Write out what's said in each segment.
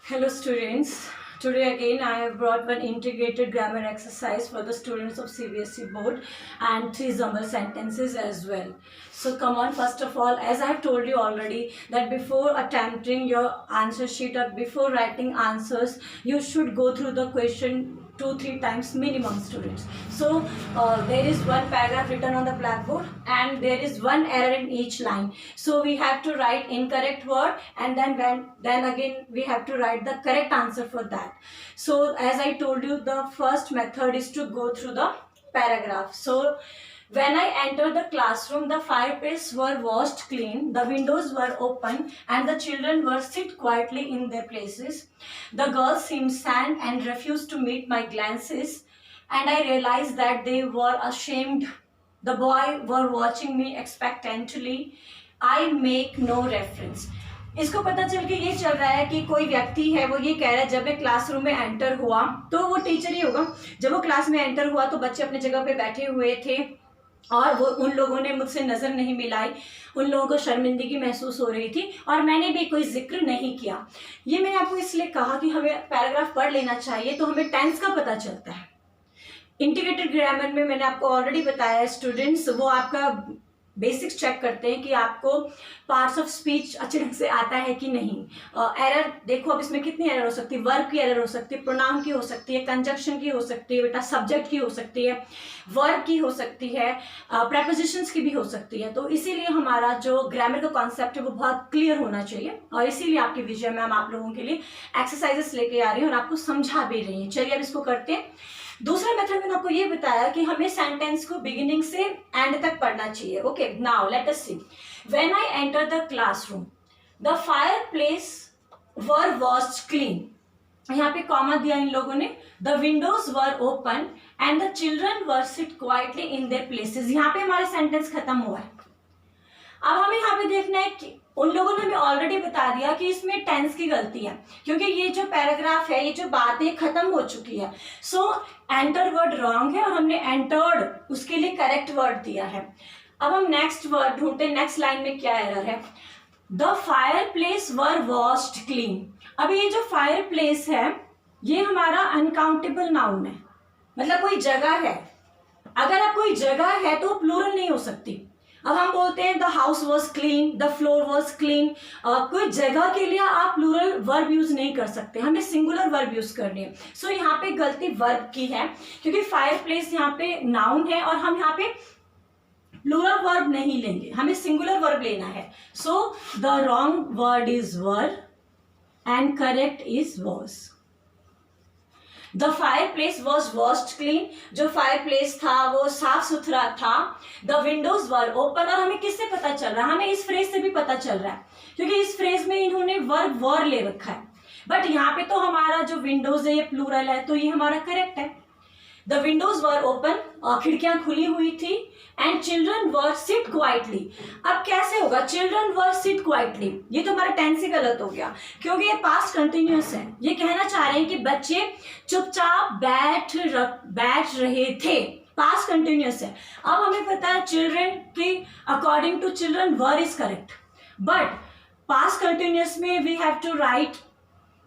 Hello students. Today again I have brought one integrated grammar exercise for the students of CBSE board and 3 Zamar sentences as well. So come on, first of all, as I have told you already that before attempting your answer sheet or before writing answers, you should go through the question 2-3 times minimum, students. So there is one paragraph written on the blackboard and there is one error in each line. So we have to write incorrect word and then again we have to write the correct answer for that. So as I told you, the first method is to go through the paragraph. So when I entered the classroom, the fireplace were washed clean, the windows were open, and the children were sit quietly in their places. The girls seemed sad and refused to meet my glances, and I realized that they were ashamed. The boy were watching me expectantly. I make no reference. इसको पता चल के ये चल रहा है कि कोई व्यक्ति है, वो ये कह रहा है जब मैं क्लासरूम में एंटर हुआ, तो वो टीचर ही होगा। जब वो क्लास में एंटर हुआ तो बच्चे अपने जगह पे बैठे हुए थे और वो उन लोगों ने मुझसे नज़र नहीं मिलाई, उन लोगों को शर्मिंदगी महसूस हो रही थी और मैंने भी कोई जिक्र नहीं किया। ये मैंने आपको इसलिए कहा कि हमें पैराग्राफ पढ़ लेना चाहिए तो हमें टेंस का पता चलता है। इंटीग्रेटेड ग्रामर में मैंने आपको ऑलरेडी बताया स्टूडेंट्स, वो आपका बेसिक्स चेक करते हैं कि आपको पार्ट्स ऑफ स्पीच अच्छे ढंग से आता है कि नहीं। एरर देखो, अब इसमें कितनी एरर हो सकती है। वर्ब की एरर हो सकती है, प्रोनाउन की हो सकती है, कंजक्शन की हो सकती है, बेटा सब्जेक्ट की हो सकती है, वर्ब की हो सकती है, प्रेपोजिशंस की भी हो सकती है। तो इसीलिए हमारा जो ग्रामर का कॉन्सेप्ट है वो बहुत क्लियर होना चाहिए और इसीलिए आपकी विजय मैम आप लोगों के लिए एक्सरसाइजेस लेके आ रही है और आपको समझा भी रही है। चलिए अब इसको करते हैं। दूसरा मेथड मैंने आपको ये बताया कि हमें सेंटेंस को बिगिनिंग से एंड तक पढ़ना चाहिए। Okay, now let us see. When I enter the classroom, the fireplace were washed clean. यहाँ पे कॉमा दिया इन लोगों ने। The windows were open and the children were sit quietly in their places. यहाँ पे हमारा सेंटेंस खत्म हुआ है। अब हमें यहाँ पे देखना है कि उन लोगों ने हमें ऑलरेडी बता दिया कि इसमें टेंस की गलती है, क्योंकि ये जो पैराग्राफ है, ये जो बात है खत्म हो चुकी है। सो एंटर वर्ड रॉन्ग है और हमने एंटर्ड उसके लिए करेक्ट वर्ड दिया है। अब हम नेक्स्ट वर्ड ढूंढते हैं, नेक्स्ट लाइन में क्या एरर है। The fire place were washed clean. अब ये जो फायर प्लेस है ये हमारा अनकाउंटेबल नाउन है, मतलब कोई जगह है। अगर आप कोई जगह है तो प्लूरल नहीं हो सकती। अब हम बोलते हैं the house was clean, the floor was clean. कोई जगह के लिए आप प्लूरल वर्ब यूज नहीं कर सकते, हमें सिंगुलर वर्ब यूज करनी है। सो यहाँ पे गलती वर्ब की है, क्योंकि फायर प्लेस यहाँ पे नाउन है और हम यहाँ पे प्लूरल वर्ब नहीं लेंगे, हमें सिंगुलर वर्ब लेना है। So the wrong word is were and correct is was. The fire place was washed clean. जो फायर प्लेस था वो साफ सुथरा था। The windows were open. और हमें किससे पता चल रहा है? हमें इस फ्रेज से भी पता चल रहा है, क्योंकि इस फ्रेज में इन्होंने वर्ब वर ले रखा है। बट यहाँ पे तो हमारा जो विंडोज है ये प्लूरल है, तो ये हमारा करेक्ट है। द विंडोज वर ओपन, खिड़कियां खुली हुई थी। And children were sit quietly. अब कैसे होगा चिल्ड्रन वर सिट क्वाइटली? ये तो हमारा टेंस ही गलत हो गया, क्योंकि ये पास्ट कंटिन्यूअस है। ये कहना चाह रहे हैं कि बच्चे चुपचाप बैठ रहे थे, पास्ट कंटिन्यूअस है। अब हमें पता है चिल्ड्रन की according to children were is correct, but past continuous में we have to write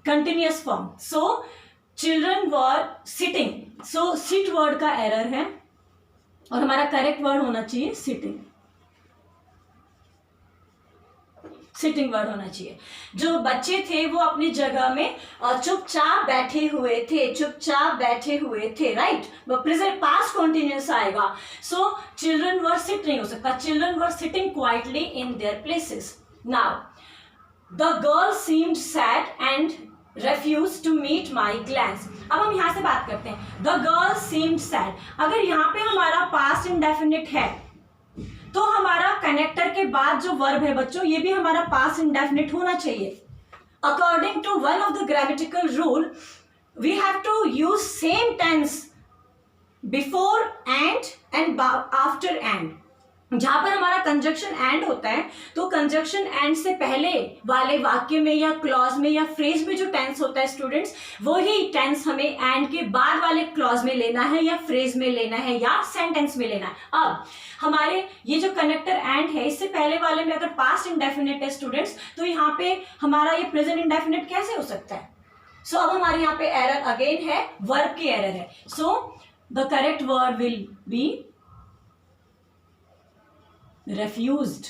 continuous form. So children were sitting. So sit word का एरर है और हमारा करेक्ट वर्ड होना चाहिए सिटिंग। सिटिंग वर्ड होना चाहिए। जो बच्चे थे वो अपनी जगह में चुपचाप बैठे हुए थे, चुपचाप बैठे हुए थे, राइट। प्रेजेंट पास्ट कंटिन्यूअस आएगा। सो चिल्ड्रन वर सिट नहीं हो सकता, children were sitting quietly in their places. Now the girl seemed sad and refused to meet my glance। अब हम यहाँ से बात करते हैं। The girl seemed sad। अगर यहाँ पे हमारा past indefinite है तो हमारा कनेक्टर के बाद जो वर्ब है बच्चों, ये भी हमारा past indefinite होना चाहिए। According to one of the grammatical rule, we have to use same tense before and after and। जहां पर हमारा कंजक्शन एंड होता है तो कंजक्शन एंड से पहले वाले वाक्य में या क्लॉज में या फ्रेज में जो टेंस होता है स्टूडेंट्स, वही टेंस हमें एंड के बाद वाले क्लॉज में लेना है या फ्रेज में लेना है या सेंटेंस में लेना है। अब हमारे ये जो कनेक्टर एंड है, इससे पहले वाले में अगर पास्ट इंडेफिनिट है स्टूडेंट्स, तो यहाँ पे हमारा ये प्रेजेंट इंडेफिनिट कैसे हो सकता है? सो अब हमारे यहाँ पे एरर अगेन है, वर्ब की एरर है. So the correct word will be refused.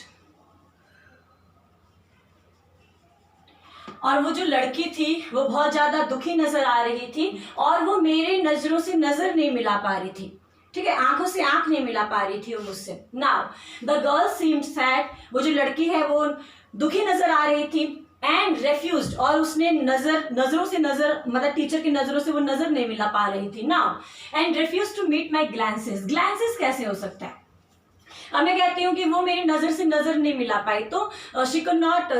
और वो जो लड़की थी वो बहुत ज्यादा दुखी नजर आ रही थी और वो मेरे नजरों से नजर नहीं मिला पा रही थी. ठीक है, आंखों से आंख नहीं मिला पा रही थी वो मुझसे. Now the girl seemed sad. वो जो लड़की है वो दुखी नजर आ रही थी. एंड रेफ्यूज्ड, और उसने नजरों से नजर, मतलब टीचर की नजरों से वो नजर नहीं मिला पा रही थी. Now and refuse to meet my glances. Glances कैसे हो सकता है? अब मैं कहती हूँ कि वो मेरी नजर से नजर नहीं मिला पाई, तो she could not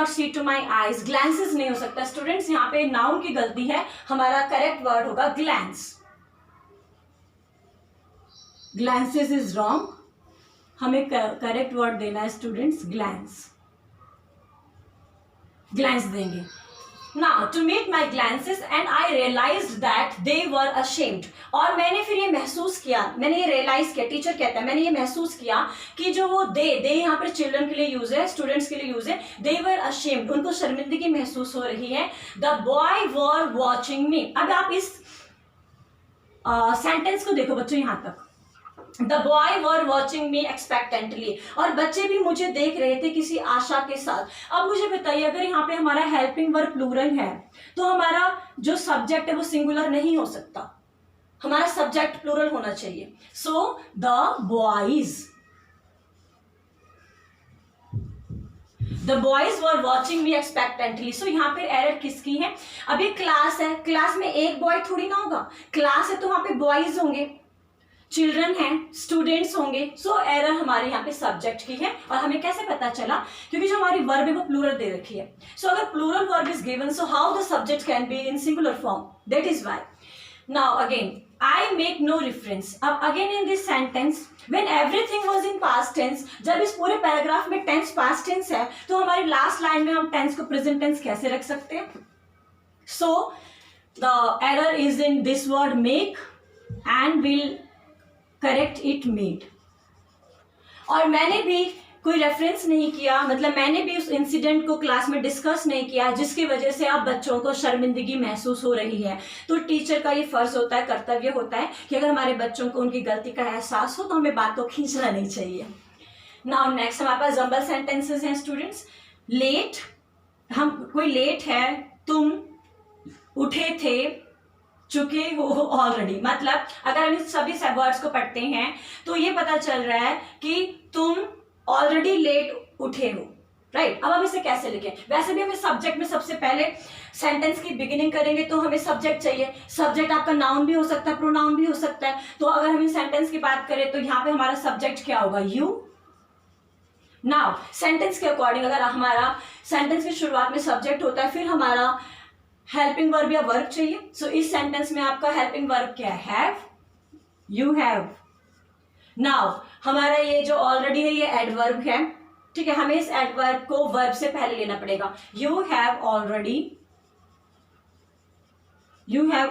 see to my eyes. Glances नहीं हो सकता. स्टूडेंट्स यहाँ पे नाउन की गलती है, हमारा करेक्ट वर्ड होगा ग्लैंस. Glances is wrong. हमें करेक्ट वर्ड देना है स्टूडेंट्स, ग्लैंस. ग्लैंस देंगे. Now to meet my glances and I realized that they were ashamed. और मैंने फिर ये महसूस किया, मैंने ये रियलाइज किया, टीचर कहता है मैंने ये महसूस किया कि जो वो दे यहाँ पर चिल्ड्रन के लिए यूज है, स्टूडेंट्स के लिए यूज है. they were ashamed, उनको शर्मिंदगी महसूस हो रही है. the boy were watching me. अब आप इस सेंटेंस को देखो बच्चों यहाँ तक. The boy were watching me expectantly. और बच्चे भी मुझे देख रहे थे किसी आशा के साथ. अब मुझे बताइए, अगर यहाँ पे हमारा हेल्पिंग वर्ब प्लूरल है तो हमारा जो सब्जेक्ट है वो सिंगुलर नहीं हो सकता, हमारा सब्जेक्ट प्लूरल होना चाहिए. So the boys, The boys were watching me expectantly. So यहाँ पे एरर किसकी है? अभी क्लास है, क्लास में एक बॉय थोड़ी ना होगा. क्लास है तो वहां पे बॉयज होंगे, चिल्ड्रन हैं, स्टूडेंट्स होंगे. सो एरर हमारे यहाँ पे सब्जेक्ट की है. और हमें कैसे पता चला? क्योंकि जो हमारी वर्ब है वो प्लूरल दे रखी है. सो अगर plural verb is given, so how the subject can be in singular form. That is why. Now again I make no reference. अब again in this sentence when everything was in past tense, जब इस पूरे paragraph में tense past tense है तो हमारी last line में हम टेंस को प्रेजेंट टेंस कैसे रख सकते हैं? So the error is in this word make and will correct it made. और मैंने भी कोई रेफरेंस नहीं किया, मतलब मैंने भी उस इंसिडेंट को क्लास में डिस्कस नहीं किया जिसकी वजह से अब बच्चों को शर्मिंदगी महसूस हो रही है. तो टीचर का ये फर्ज होता है, कर्तव्य होता है कि अगर हमारे बच्चों को उनकी गलती का एहसास हो तो हमें बात को खींचना नहीं चाहिए. नाउ नेक्स्ट हमारे पास जंबल सेंटेंसेस हैं स्टूडेंट्स. लेट, हम कोई लेट है, तुम उठे थे, चुके हो ऑलरेडी. मतलब अगर हम इस सभी वर्ड्स को पढ़ते हैं तो ये पता चल रहा है कि तुम ऑलरेडी लेट उठे हो. राइट. अब हम इसे कैसे लिखें? वैसे भी हमें सब्जेक्ट में सबसे पहले सेंटेंस की बिगिनिंग करेंगे तो हमें सब्जेक्ट चाहिए. सब्जेक्ट आपका नाउन भी हो सकता है, प्रोनाउन भी हो सकता है. तो अगर हम सेंटेंस की बात करें तो यहाँ पे हमारा सब्जेक्ट क्या होगा? यू. नाउ सेंटेंस के अकॉर्डिंग अगर हमारा सेंटेंस की शुरुआत में सब्जेक्ट होता है, फिर हमारा हेल्पिंग वर्ब या वर्ब चाहिए. सो इस सेंटेंस में आपका हेल्पिंग वर्ब क्या है? Have, you have. नाउ हमारा ये जो ऑलरेडी है ये एडवर्ब है. ठीक है, हमें इस एडवर्ब को वर्ब से पहले लेना पड़ेगा. You have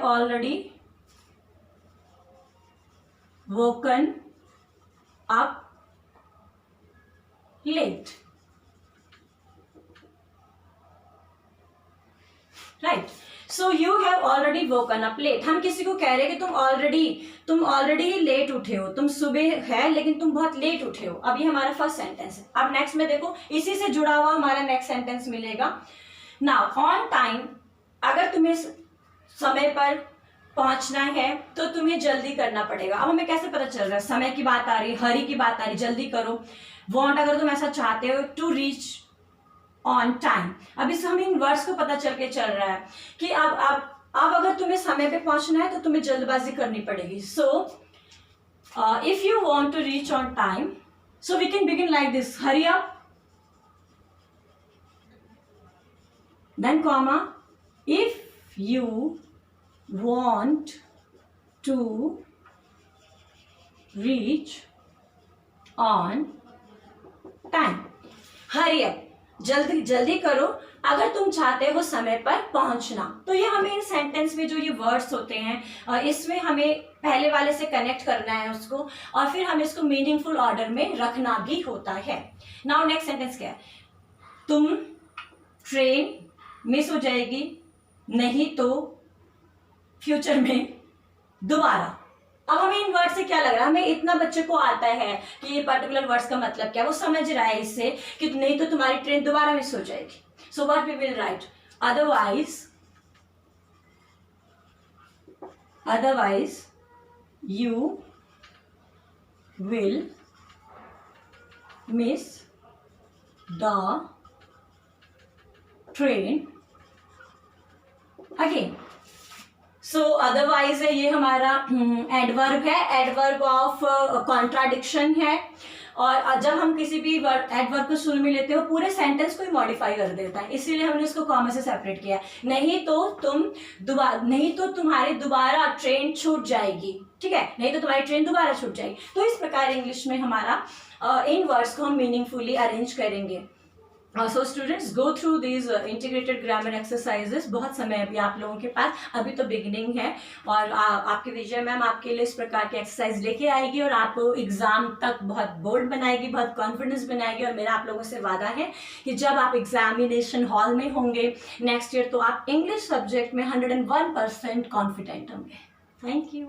already woken up late. Right. So you have already woken up late. हम किसी को कह रहे हैं कि तुम ऑलरेडी ही लेट उठे हो, तुम सुबह है लेकिन तुम बहुत लेट उठे हो. अब ये हमारा फर्स्ट सेंटेंस है. अब नेक्स्ट में देखो, इसी से जुड़ा हुआ हमारा नेक्स्ट सेंटेंस मिलेगा. नाउ ऑन टाइम, अगर तुम्हें समय पर पहुंचना है तो तुम्हें जल्दी करना पड़ेगा. अब हमें कैसे पता चल रहा है? समय की बात आ रही, हरी की बात आ रही, जल्दी करो. वॉन्ट, अगर तुम ऐसा चाहते हो, टू रीच ऑन टाइम. अब इस हमें इन वर्ड्स को पता चल रहा है कि अब अगर तुम्हें समय पे पहुंचना है तो तुम्हें जल्दबाजी करनी पड़ेगी. So if you want to reach on time, so we can begin like this, hurry up, then comma, if you want to reach on time. Hurry up, जल्दी करो अगर तुम चाहते हो समय पर पहुंचना. तो ये हमें इन सेंटेंस में जो ये वर्ड्स होते हैं इसमें हमें पहले वाले से कनेक्ट करना है उसको, और फिर हमें इसको मीनिंगफुल ऑर्डर में रखना भी होता है. नाउ नेक्स्ट सेंटेंस क्या है? तुम ट्रेन मिस हो जाएगी, नहीं तो फ्यूचर में दोबारा। अब हमें इन वर्ड से क्या लग रहा है, हमें इतना बच्चे को आता है कि ये पर्टिकुलर वर्ड्स का मतलब क्या है, वो समझ रहा है इससे कि नहीं तो तुम्हारी ट्रेन दोबारा मिस हो जाएगी। So what we will write, otherwise you will miss the train again। So otherwise है, ये हमारा एडवर्ब है, एडवर्ब ऑफ कॉन्ट्राडिक्शन है। और जब हम किसी भी वर्ड एडवर्ब को शुरू में लेते हो पूरे सेंटेंस को ही मॉडिफाई कर देता है, इसीलिए हमने इसको कॉमा से सेपरेट किया। नहीं तो तुम्हारी दोबारा ट्रेन छूट जाएगी, ठीक है, नहीं तो तुम्हारी ट्रेन दोबारा छूट जाएगी। तो इस प्रकार इंग्लिश में हमारा इन वर्ड्स को हम मीनिंगफुली अरेंज करेंगे। So students go through these integrated grammar exercises. बहुत समय अभी आप लोगों के पास, अभी तो बिगिनिंग है, और आपके विजय मैम आपके लिए इस प्रकार की एक्सरसाइज लेके आएगी और आपको एग्जाम तक बहुत बोल्ड बनाएगी, बहुत कॉन्फिडेंस बनाएगी। और मेरा आप लोगों से वादा है कि जब आप एग्जामिनेशन हॉल में होंगे नेक्स्ट ईयर, तो आप इंग्लिश सब्जेक्ट में 101% कॉन्फिडेंट होंगे। Thank you.